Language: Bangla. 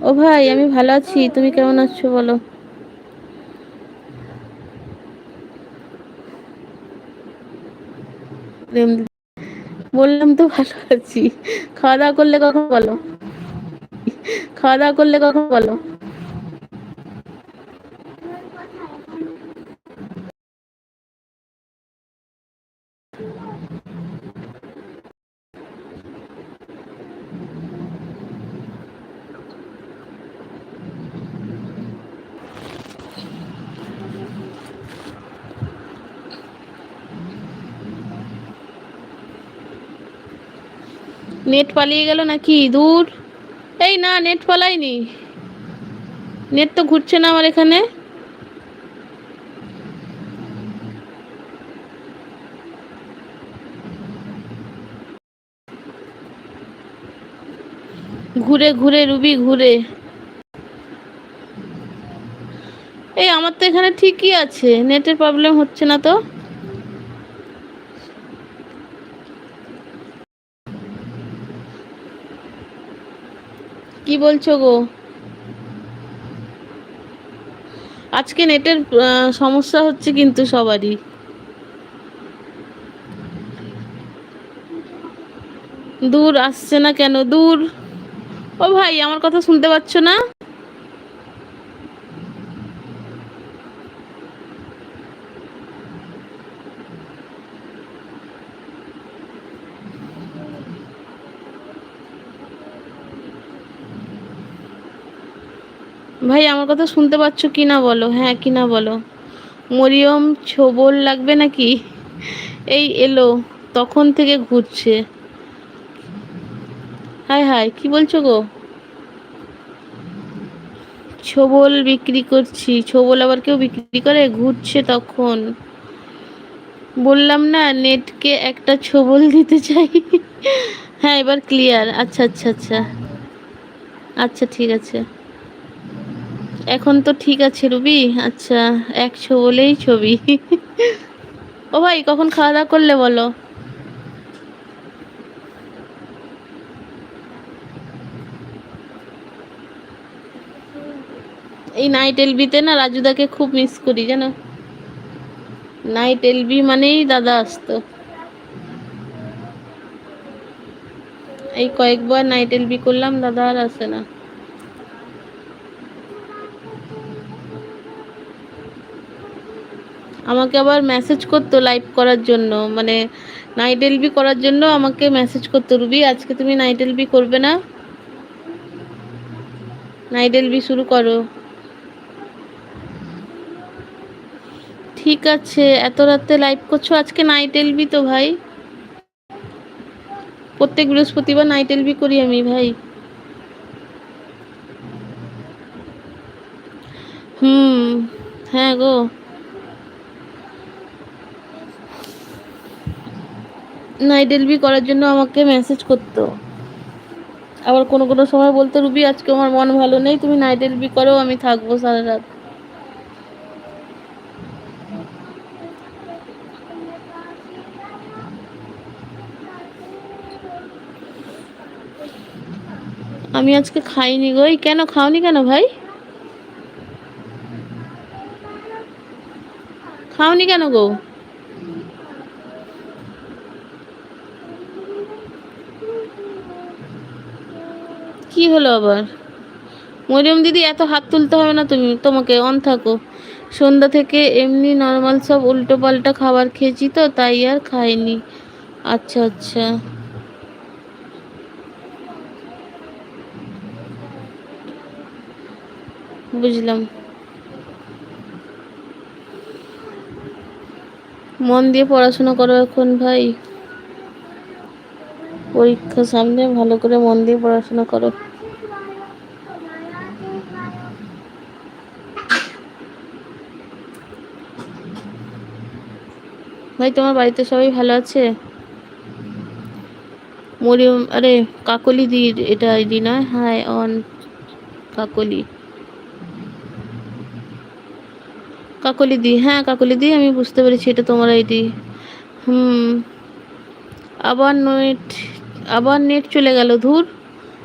ও ভাই, আমি ভালো আছি, তুমি কেমন আছো বলো? প্রেম দি- বললাম তো ভালো আছি। খাওয়া দাওয়া করলে কখন বলো? খাওয়া দাওয়া করলে কখন বলো? নেট পালিয়ে গেল নাকি দূর? এই না, নেট পালাইনি। নেট তো ঘুরছে না আমার এখানে। ঘুরে ঘুরে রুবি ঘুরে। এই আমার তো এখানে ঠিকই আছে, নেটের প্রবলেম হচ্ছে না তো। কি বলছো গো? আজকে নেটের সমস্যা হচ্ছে কিন্তু সবারই। দূর আসছে না কেন দূর? ও ভাই, আমার কথা শুনতে পাচ্ছ না? ভাই, আমার কথা শুনতে পাচ্ছ কি না বলো, হ্যাঁ কি না বলো। মরিয়ম ছোবল লাগবে নাকি? এই এলো, তখন থেকে ঘুরছে। হায় হায়, কি বলছো গো? ছোবল বিক্রি করছি? ছোবল আবার কেউ বিক্রি করে? ঘুরছে তখন। বললাম না, নেটকে একটা ছোবল দিতে চাই। হ্যাঁ, এবার ক্লিয়ার। আচ্ছা আচ্ছা আচ্ছা। আচ্ছা ঠিক আছে। এখন তো ঠিক আছে রুবি। আচ্ছা, এক ছোবলেই ছবি। ও ভাই, কখন খাওয়া দাওয়া করলে বলো? এই নাইট এলবিতে না রাজুদাকে খুব মিস করি জানো। নাইট এলবি মানেই দাদা আসতো। এই কয়েকবার নাইট এলবি করলাম, দাদা আর আসে না। আমাকে আবার মেসেজ করতো লাইভ করার জন্য, মানে নাইট এলবি করার জন্য আমাকে মেসেজ করতো, রুবি আজকে তুমি নাইট এলবি করবে না? নাইট এলবি শুরু করো। ঠিক আছে, এত রাতে লাইভ করছো, আজকে নাইট এলবি তো ভাই। প্রত্যেক বৃহস্পতিবার নাইট এলবি করি আমি ভাই। হুম। হ্যাঁ গো। নাইট এলবি করার জন্য আমাকে মেসেজ করতো। আবার কোনো কোনো সময় বলতো, রুবি আজকে আমার মন ভালো নেই, তুমি নাইট এলবি করো, আমি থাকবো সারা রাত। আমি আজকে খাইনি গো। এই কেন খাওনি কেন ভাই? খাওনি কেন গো? কি হলো আবার? মরিয়ম দিদি, এত হাত তুলতে হবে না, তুমি তোমাকে অন থাকো। সন্ধ্যা থেকে এমনি নর্মাল সব উল্টো পাল্টা খাবার খেয়েছি তো, তাই আর খাইনি। আচ্ছা আচ্ছা। বুঝলাম। মন দিয়ে পড়াশোনা করো এখন ভাই। পরীক্ষা সামনে, ভালো করে মন দিয়ে পড়াশোনা করো। ভাই, তোমার বাড়িতে সবাই ভালো আছে? মরিয়ম, আরে কাকলি দির এটা আইডি নয়? হাই অন কাকলি। কাকলি দি, হ্যাঁ কাকলি দি, আমি বুঝতে পেরেছি এটা তোমার আইডি। হুম। আবার নেট, আবার নেট চলে গেল, ধুর।